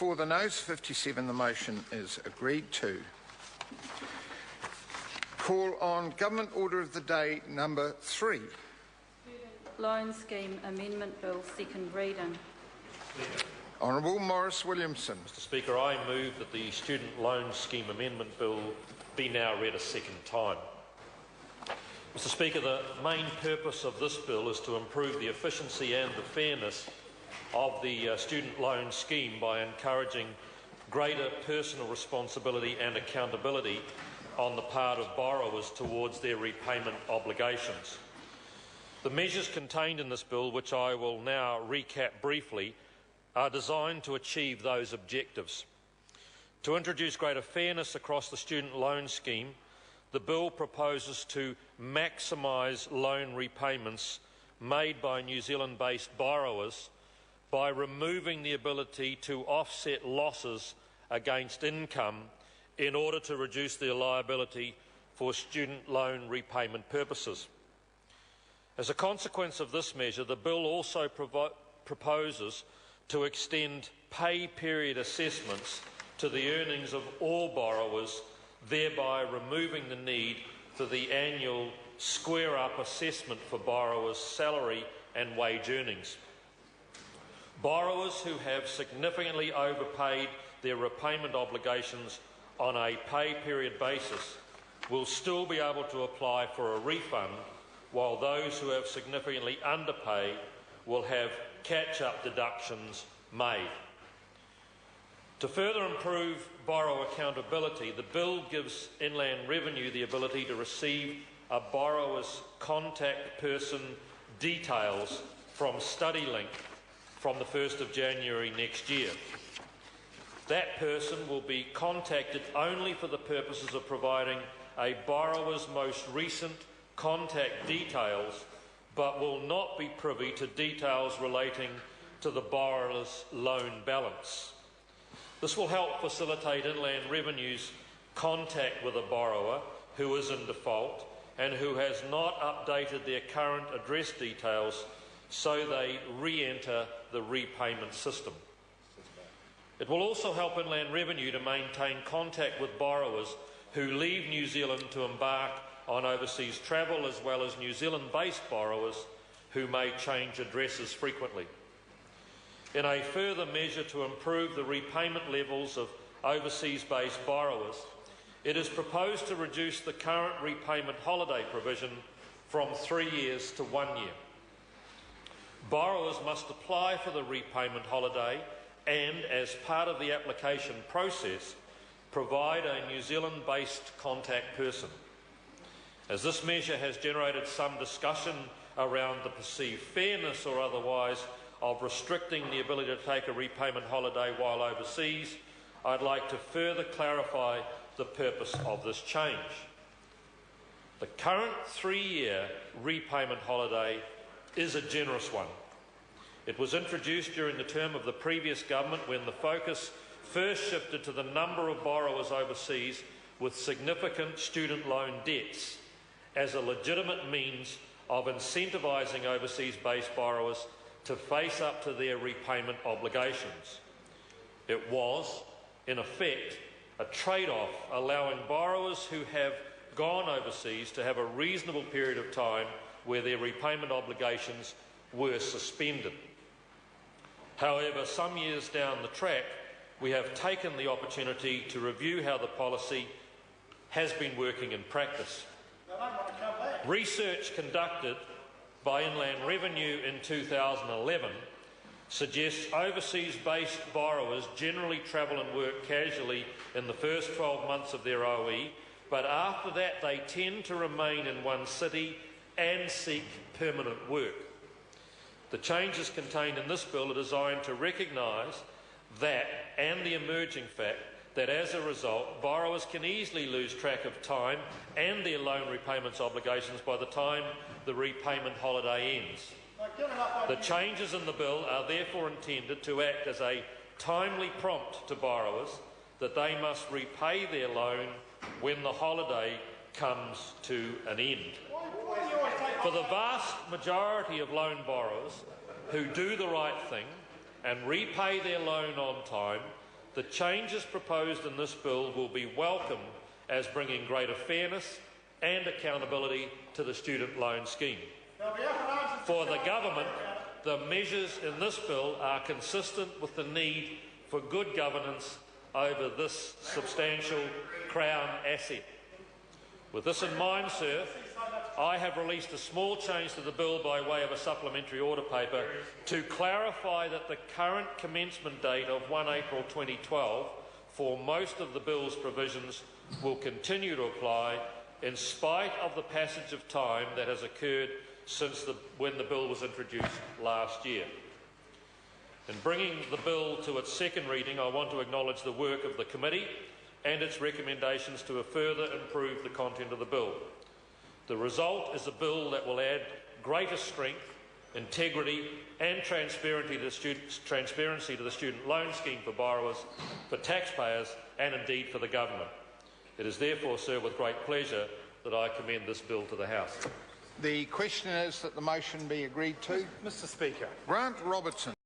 For the noes, 57. The motion is agreed to. Call on Government Order of the Day number 3. Loan Scheme Amendment Bill, second reading. Honourable Maurice Williamson. Mr Speaker, I move that the Student Loan Scheme Amendment Bill be now read a second time. Mr Speaker, the main purpose of this bill is to improve the efficiency and the fairness of the student loan scheme by encouraging greater personal responsibility and accountability on the part of borrowers towards their repayment obligations. The measures contained in this bill, which I will now recap briefly, are designed to achieve those objectives. To introduce greater fairness across the student loan scheme, the bill proposes to maximise loan repayments made by New Zealand-based borrowers by removing the ability to offset losses against income in order to reduce their liability for student loan repayment purposes. As a consequence of this measure, the bill also proposes to extend pay period assessments to the earnings of all borrowers, thereby removing the need for the annual square-up assessment for borrowers' salary and wage earnings. Borrowers who have significantly overpaid their repayment obligations on a pay period basis will still be able to apply for a refund, while those who have significantly underpaid will have catch-up deductions made. To further improve borrower accountability, the bill gives Inland Revenue the ability to receive a borrower's contact person details from StudyLink from the 1st of January next year. That person will be contacted only for the purposes of providing a borrower's most recent contact details, but will not be privy to details relating to the borrower's loan balance. This will help facilitate Inland Revenue's contact with a borrower who is in default and who has not updated their current address details so they re-enter the repayment system. It will also help Inland Revenue to maintain contact with borrowers who leave New Zealand to embark on overseas travel, as well as New Zealand-based borrowers who may change addresses frequently. In a further measure to improve the repayment levels of overseas-based borrowers, it is proposed to reduce the current repayment holiday provision from 3 years to 1 year. Borrowers must apply for the repayment holiday and, as part of the application process, provide a New Zealand-based contact person. As this measure has generated some discussion around the perceived fairness or otherwise of restricting the ability to take a repayment holiday while overseas, I'd like to further clarify the purpose of this change. The current 3-year repayment holiday is a generous one. It was introduced during the term of the previous government when the focus first shifted to the number of borrowers overseas with significant student loan debts as a legitimate means of incentivising overseas-based borrowers to face up to their repayment obligations. It was, in effect, a trade-off allowing borrowers who have gone overseas to have a reasonable period of time where their repayment obligations were suspended. However, some years down the track, we have taken the opportunity to review how the policy has been working in practice. Research conducted by Inland Revenue in 2011 suggests overseas-based borrowers generally travel and work casually in the first 12 months of their OE, but after that they tend to remain in one city and seek permanent work. The changes contained in this bill are designed to recognise that and the emerging fact that as a result, borrowers can easily lose track of time and their loan repayments obligations by the time the repayment holiday ends. The changes in the bill are therefore intended to act as a timely prompt to borrowers that they must repay their loan when the holiday comes to an end. For the vast majority of loan borrowers who do the right thing and repay their loan on time, The changes proposed in this bill will be welcomed as bringing greater fairness and accountability to the student loan scheme. For the government, the measures in this bill are consistent with the need for good governance over this substantial Crown asset. With this in mind, sir, I have released a small change to the bill by way of a supplementary order paper to clarify that the current commencement date of 1 April 2012 for most of the bill's provisions will continue to apply in spite of the passage of time that has occurred since when the bill was introduced last year. In bringing the bill to its second reading, I want to acknowledge the work of the committee and its recommendations to further improve the content of the bill. The result is a bill that will add greater strength, integrity and transparency to the student loan scheme for borrowers, for taxpayers and indeed for the government. It is therefore, sir, with great pleasure that I commend this bill to the House. The question is that the motion be agreed to. Mr. Speaker. Grant Robertson.